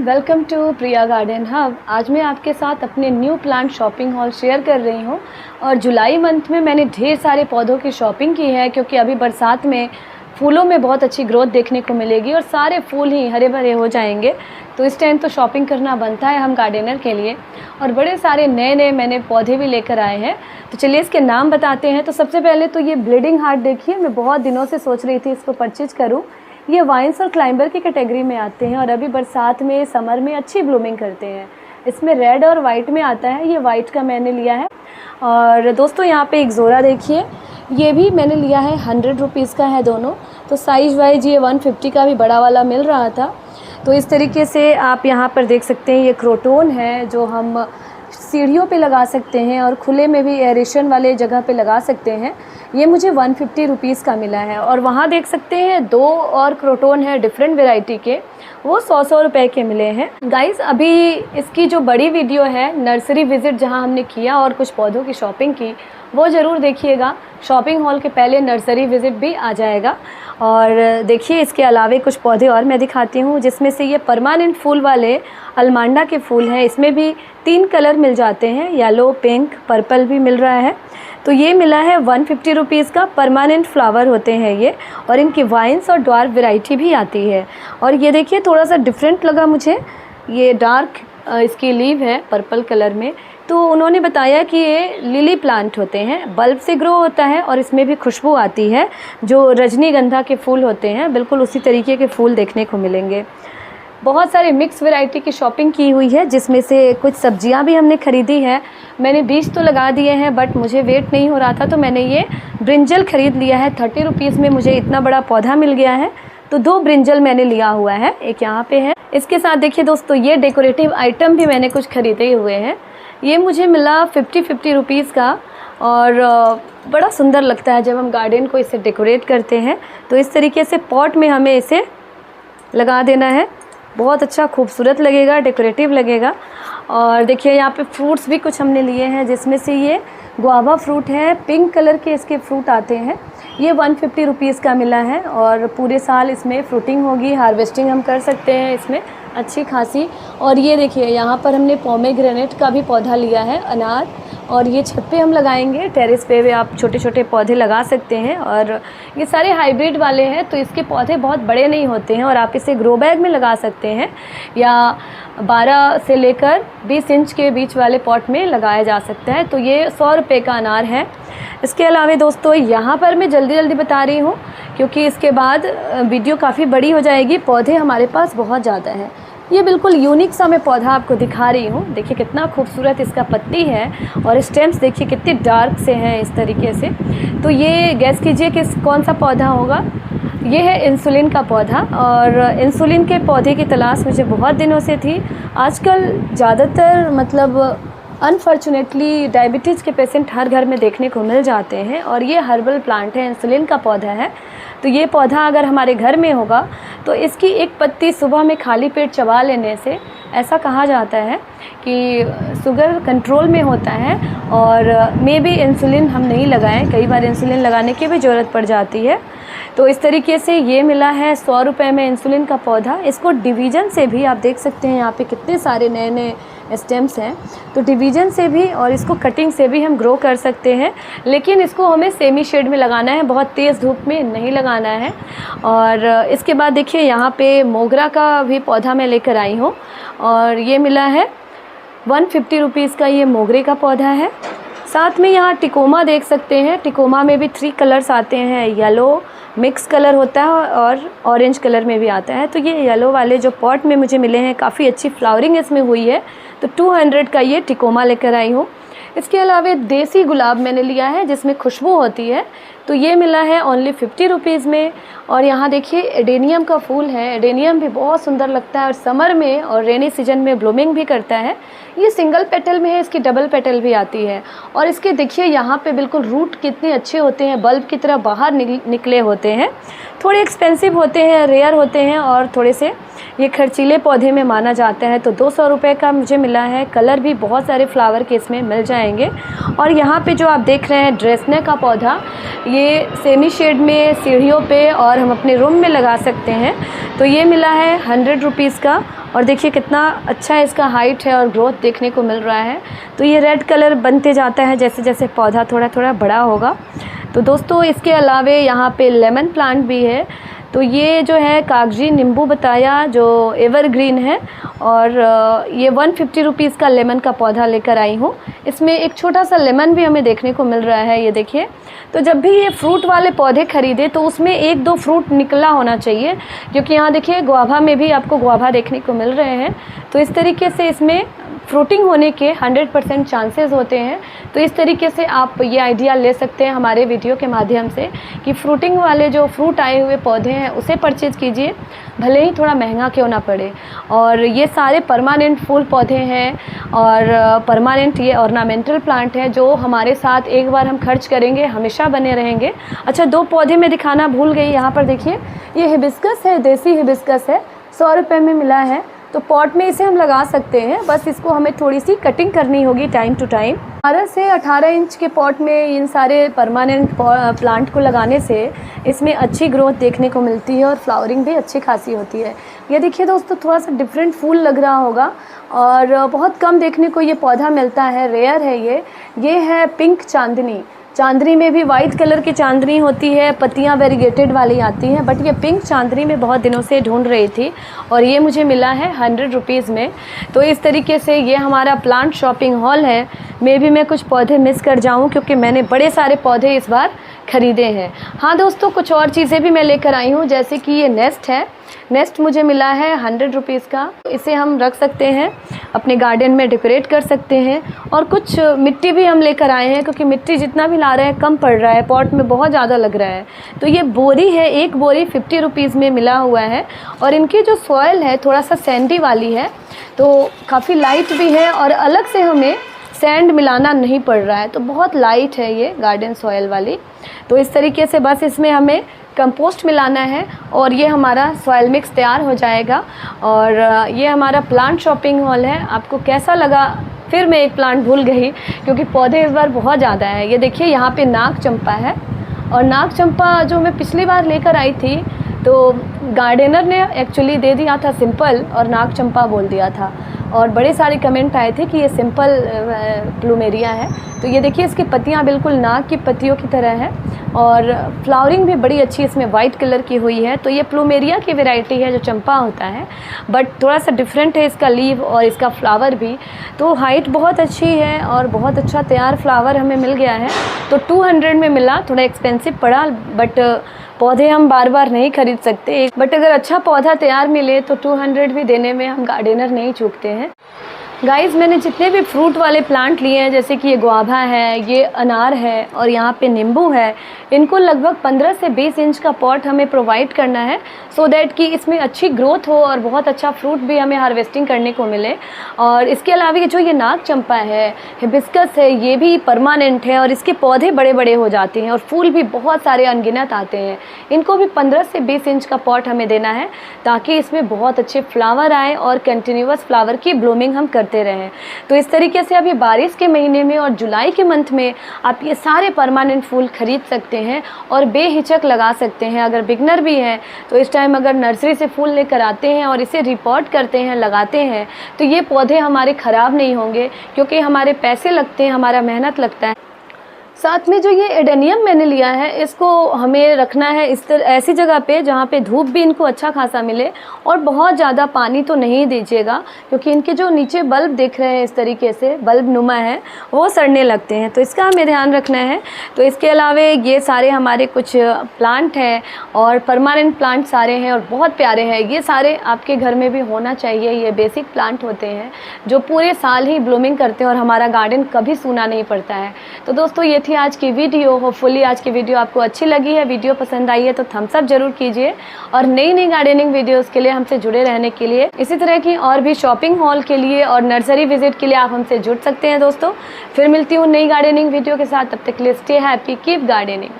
Welcome to Priya garden hub. आज मैं आपके साथ अपने new plant shopping haul share कर रही हूँ। और जुलाई मंथ में मैंने ढेर सारे पौधों की शॉपिंग की है, क्योंकि अभी बरसात में फूलों में बहुत अच्छी ग्रोथ देखने को मिलेगी और सारे फूल ही हरे भरे हो जाएंगे। तो इस टाइम तो शॉपिंग करना बनता है हम गार्डनर के लिए। और बड़े सारे नए मैंने पौधे भी लेकर आए हैं, तो चलिए इसके नाम बताते हैं। तो सबसे पहले तो ये ब्लीडिंग हार्ट देखिए, मैं बहुत दिनों से सोच रही थी इसको परचेज करूँ। ये वाइन्स और क्लाइंबर की कैटेगरी में आते हैं और अभी बरसात में समर में अच्छी ब्लूमिंग करते हैं। इसमें रेड और वाइट में आता है, ये वाइट का मैंने लिया है। और दोस्तों यहाँ पे एक ज़ोरा देखिए, ये भी मैंने लिया है, 100 रुपीज़ का है दोनों। तो साइज़ वाइज ये 150 का भी बड़ा वाला मिल रहा था। तो इस तरीके से आप यहाँ पर देख सकते हैं, ये क्रोटोन है जो हम सीढ़ियों पे लगा सकते हैं और खुले में भी एरेशन वाले जगह पे लगा सकते हैं। ये मुझे 150 रुपीज़ का मिला है। और वहाँ देख सकते हैं 2 और क्रोटोन है डिफरेंट वैरायटी के, वो 100 रुपए के मिले हैं। गाइस अभी इसकी जो बड़ी वीडियो है नर्सरी विज़िट जहाँ हमने किया और कुछ पौधों की शॉपिंग की, वो ज़रूर देखिएगा। शॉपिंग हॉल के पहले नर्सरी विज़िट भी आ जाएगा। और देखिए इसके अलावे कुछ पौधे और मैं दिखाती हूँ, जिसमें से ये परमानेंट फूल वाले अलमांडा के फूल हैं। इसमें भी 3 कलर मिल जाते हैं, येलो, पिंक, पर्पल भी मिल रहा है। तो ये मिला है 150 रुपीज़ का। परमानेंट फ्लावर होते हैं ये, और इनकी वाइन्स और ड्वार्फ वैरायटी भी आती है। और ये देखिए थोड़ा सा डिफरेंट लगा मुझे, ये डार्क इसकी लीव है पर्पल कलर में। तो उन्होंने बताया कि ये लिली प्लांट होते हैं, बल्ब से ग्रो होता है और इसमें भी खुशबू आती है। जो रजनीगंधा के फूल होते हैं बिल्कुल उसी तरीके के फूल देखने को मिलेंगे। बहुत सारे मिक्स वैरायटी की शॉपिंग की हुई है, जिसमें से कुछ सब्जियां भी हमने ख़रीदी है। मैंने बीज तो लगा दिए हैं, बट मुझे वेट नहीं हो रहा था तो मैंने ये ब्रिंजल ख़रीद लिया है। 30 रुपीज़ में मुझे इतना बड़ा पौधा मिल गया है। तो 2 ब्रिंजल मैंने लिया हुआ है, एक यहाँ पे है। इसके साथ देखिए दोस्तों, ये डेकोरेटिव आइटम भी मैंने कुछ ख़रीदे हुए हैं। ये मुझे मिला 50 रुपीज़ का, और बड़ा सुंदर लगता है जब हम गार्डन को इसे डेकोरेट करते हैं। तो इस तरीके से पॉट में हमें इसे लगा देना है, बहुत अच्छा खूबसूरत लगेगा, डेकोरेटिव लगेगा। और देखिए यहाँ पे फ्रूट्स भी कुछ हमने लिए हैं, जिसमें से ये गुआवा फ्रूट है, पिंक कलर के इसके फ्रूट आते हैं। ये 150 रुपीज़ का मिला है और पूरे साल इसमें फ्रूटिंग होगी, हार्वेस्टिंग हम कर सकते हैं इसमें अच्छी खासी। और ये देखिए यहाँ पर हमने पोमेग्रेनेट का भी पौधा लिया है, अनार। और ये छत पे हम लगाएंगे, टेरेस पे भी आप छोटे छोटे पौधे लगा सकते हैं। और ये सारे हाइब्रिड वाले हैं, तो इसके पौधे बहुत बड़े नहीं होते हैं और आप इसे ग्रो बैग में लगा सकते हैं, या 12 से लेकर 20 इंच के बीच वाले पॉट में लगाया जा सकता है। तो ये 100 रुपये का अनार है। इसके अलावा दोस्तों यहाँ पर मैं जल्दी बता रही हूँ, क्योंकि इसके बाद वीडियो काफ़ी बड़ी हो जाएगी। पौधे हमारे पास बहुत ज़्यादा हैं। ये बिल्कुल यूनिक सा मैं पौधा आपको दिखा रही हूँ। देखिए कितना खूबसूरत इसका पत्ती है, और स्टेम्स देखिए कितने डार्क से हैं इस तरीके से। तो ये गैस कीजिए कि कौन सा पौधा होगा। ये है इंसुलिन का पौधा, और इंसुलिन के पौधे की तलाश मुझे बहुत दिनों से थी। आजकल ज़्यादातर मतलब अनफॉर्चुनेटली डायबिटीज़ के पेशेंट हर घर में देखने को मिल जाते हैं, और ये हर्बल प्लांट है, इंसुलिन का पौधा है। तो ये पौधा अगर हमारे घर में होगा तो इसकी एक पत्ती सुबह में खाली पेट चबा लेने से ऐसा कहा जाता है कि शुगर कंट्रोल में होता है। और मे बी इंसुलिन हम नहीं लगाएं, कई बार इंसुलिन लगाने की भी ज़रूरत पड़ जाती है। तो इस तरीके से ये मिला है 100 रुपये में इंसुलिन का पौधा। इसको डिवीज़न से भी आप देख सकते हैं, यहाँ पे कितने सारे नए स्टेम्स हैं। तो डिवीज़न से भी और इसको कटिंग से भी हम ग्रो कर सकते हैं, लेकिन इसको हमें सेमी शेड में लगाना है, बहुत तेज़ धूप में नहीं लगाना है। और इसके बाद देखिए यहाँ पे मोगरा का भी पौधा मैं लेकर आई हूँ, और ये मिला है 150 रुपीज़ का। ये मोगरे का पौधा है। साथ में यहाँ टिकोमा देख सकते हैं, टिकोमा में भी 3 कलर्स आते हैं, येलो मिक्स कलर होता है और ऑरेंज कलर में भी आता है। तो ये येलो वाले जो पॉट में मुझे मिले हैं, काफ़ी अच्छी फ्लावरिंग इसमें हुई है। तो 200 का ये टिकोमा लेकर आई हूँ। इसके अलावा देसी गुलाब मैंने लिया है, जिसमें खुशबू होती है। तो ये मिला है ओनली 50 रुपीज़ में। और यहाँ देखिए एडेनियम का फूल है, एडेनियम भी बहुत सुंदर लगता है और समर में और रेनी सीजन में ब्लूमिंग भी करता है। ये सिंगल पेटल में है, इसकी डबल पेटल भी आती है। और इसके देखिए यहाँ पे बिल्कुल रूट कितने अच्छे होते हैं, बल्ब की तरह बाहर निकले होते हैं। थोड़े एक्सपेंसिव होते हैं, रेयर होते हैं, और थोड़े से ये खर्चीले पौधे में माना जाता है। तो 200 रुपये का मुझे मिला है। कलर भी बहुत सारे फ्लावर के इसमें मिल जाएंगे। और यहाँ पे जो आप देख रहे हैं ड्रेसने का पौधा, ये सेमी शेड में सीढ़ियों पे और हम अपने रूम में लगा सकते हैं। तो ये मिला है 100 रुपीज़ का, और देखिए कितना अच्छा इसका हाइट है और ग्रोथ देखने को मिल रहा है। तो ये रेड कलर बनते जाता है जैसे जैसे पौधा थोड़ा थोड़ा बड़ा होगा। तो दोस्तों इसके अलावे यहाँ पे लेमन प्लांट भी है। तो ये जो है कागजी नींबू बताया जो एवरग्रीन है, और ये 150 रुपीज़ का लेमन का पौधा लेकर आई हूँ। इसमें एक छोटा सा लेमन भी हमें देखने को मिल रहा है, ये देखिए। तो जब भी ये फ्रूट वाले पौधे खरीदे तो उसमें 1-2 फ्रूट निकला होना चाहिए, क्योंकि यहाँ देखिए गुआभा में भी आपको गुआभा देखने को मिल रहे हैं। तो इस तरीके से इसमें फ्रूटिंग होने के 100% चांसेस होते हैं। तो इस तरीके से आप ये आइडिया ले सकते हैं हमारे वीडियो के माध्यम से कि फ्रूटिंग वाले जो फ्रूट आए हुए पौधे हैं उसे परचेज़ कीजिए, भले ही थोड़ा महंगा क्यों ना पड़े। और ये सारे परमानेंट फूल पौधे हैं और परमानेंट ये ऑर्नामेंटल प्लांट है जो हमारे साथ एक बार हम खर्च करेंगे हमेशा बने रहेंगे। अच्छा, 2 पौधे में दिखाना भूल गई। यहाँ पर देखिए ये हिबिस्कस है, देसी हिबिस्कस है, 100 रुपये में मिला है। तो पॉट में इसे हम लगा सकते हैं, बस इसको हमें थोड़ी सी कटिंग करनी होगी टाइम टू टाइम। 12 से 18 इंच के पॉट में इन सारे परमानेंट प्लांट को लगाने से इसमें अच्छी ग्रोथ देखने को मिलती है और फ्लावरिंग भी अच्छी खासी होती है। ये देखिए दोस्तों, थोड़ा सा डिफरेंट फूल लग रहा होगा और बहुत कम देखने को ये पौधा मिलता है, रेयर है ये है पिंक चांदनी। चांदनी में भी वाइट कलर की चांदनी होती है, पत्तियां वेरीगेटेड वाली आती हैं, बट ये पिंक चांदनी में बहुत दिनों से ढूंढ रही थी और ये मुझे मिला है 100 रुपीज़ में। तो इस तरीके से ये हमारा प्लांट शॉपिंग हॉल है। मे भी मैं कुछ पौधे मिस कर जाऊं क्योंकि मैंने बड़े सारे पौधे इस बार ख़रीदे हैं। हाँ दोस्तों, कुछ और चीज़ें भी मैं लेकर आई हूँ, जैसे कि ये नेस्ट है। नेस्ट मुझे मिला है 100 रुपीज़ का। इसे हम रख सकते हैं, अपने गार्डन में डेकोरेट कर सकते हैं। और कुछ मिट्टी भी हम लेकर आए हैं, क्योंकि मिट्टी जितना भी ला रहे हैं कम पड़ रहा है, पॉट में बहुत ज़्यादा लग रहा है। तो ये बोरी है, एक बोरी 50 रुपीज़ में मिला हुआ है। और इनकी जो सॉइल है थोड़ा सा सैंडी वाली है, तो काफ़ी लाइट भी है और अलग से हमें सैंड मिलाना नहीं पड़ रहा है। तो बहुत लाइट है ये गार्डन सॉइल वाली। तो इस तरीके से बस इसमें हमें कंपोस्ट मिलाना है और ये हमारा सॉइल मिक्स तैयार हो जाएगा। और ये हमारा प्लांट शॉपिंग हॉल है। आपको कैसा लगा? फिर मैं एक प्लांट भूल गई क्योंकि पौधे इस बार बहुत ज़्यादा है। ये देखिए यहाँ पे नाग चंपा है, और नाग चंपा जो मैं पिछली बार लेकर आई थी तो गार्डनर ने एक्चुअली दे दिया था सिंपल और नाग चंपा बोल दिया था, और बड़े सारे कमेंट आए थे कि ये सिंपल प्लूमेरिया है। तो ये देखिए इसकी पत्तियाँ बिल्कुल नाग की पत्तियों की तरह है और फ्लावरिंग भी बड़ी अच्छी इसमें वाइट कलर की हुई है। तो ये प्लूमेरिया की वैरायटी है जो चंपा होता है, बट थोड़ा सा डिफरेंट है इसका लीव और इसका फ्लावर भी। तो हाइट बहुत अच्छी है और बहुत अच्छा तैयार फ्लावर हमें मिल गया है। तो 200 में मिला, थोड़ा एक्सपेंसिव पड़ा, बट पौधे हम बार बार नहीं खरीद सकते, बट अगर अच्छा पौधा तैयार मिले तो 200 भी देने में हम गार्डनर नहीं चूकते हैं। गाइज़, मैंने जितने भी फ्रूट वाले प्लांट लिए हैं, जैसे कि ये गुआभा है, ये अनार है और यहाँ पे नींबू है, इनको लगभग 15 से 20 इंच का पॉट हमें प्रोवाइड करना है, सो दैट कि इसमें अच्छी ग्रोथ हो और बहुत अच्छा फ्रूट भी हमें हार्वेस्टिंग करने को मिले। और इसके अलावा जो ये नाग चंपा है, हिबिस्कस है, ये भी परमानेंट है और इसके पौधे बड़े बड़े हो जाते हैं और फूल भी बहुत सारे अनगिनत आते हैं। इनको भी 15 से 20 इंच का पॉट हमें देना है ताकि इसमें बहुत अच्छे फ्लावर आए और कंटिन्यूअस फ्लावर की ब्लूमिंग हम करते रहें। तो इस तरीके से अभी बारिश के महीने में और जुलाई के मंथ में आप ये सारे परमानेंट फूल खरीद सकते हैं और बेहिचक लगा सकते हैं। अगर बिगनर भी हैं तो इस टाइम अगर नर्सरी से फूल लेकर आते हैं और इसे रिपोर्ट करते हैं, लगाते हैं, तो ये पौधे हमारे ख़राब नहीं होंगे, क्योंकि हमारे पैसे लगते हैं, हमारा मेहनत लगता है। साथ में जो ये एडेनियम मैंने लिया है, इसको हमें रखना है ऐसी जगह पे जहाँ पे धूप भी इनको अच्छा खासा मिले और बहुत ज़्यादा पानी तो नहीं दीजिएगा, क्योंकि इनके जो नीचे बल्ब दिख रहे हैं इस तरीके से बल्ब नुमा है, वो सड़ने लगते हैं, तो इसका हमें ध्यान रखना है। तो इसके अलावा ये सारे हमारे कुछ प्लांट हैं और परमानेंट प्लांट सारे हैं और बहुत प्यारे हैं। ये सारे आपके घर में भी होना चाहिए। ये बेसिक प्लांट होते हैं जो पूरे साल ही ब्लूमिंग करते हैं और हमारा गार्डन कभी सूना नहीं पड़ता है। तो दोस्तों, ये थी आज की वीडियो। होपफुली आज की वीडियो आपको अच्छी लगी है। वीडियो पसंद आई है तो थम्स अप जरूर कीजिए, और नई नई गार्डनिंग वीडियोस के लिए हमसे जुड़े रहने के लिए, इसी तरह की और भी शॉपिंग हॉल के लिए और नर्सरी विजिट के लिए आप हमसे जुड़ सकते हैं दोस्तों। फिर मिलती हूँ नई गार्डनिंग वीडियो के साथ, तब तक के लिए स्टे हैप्पी, कीप गार्डनिंग।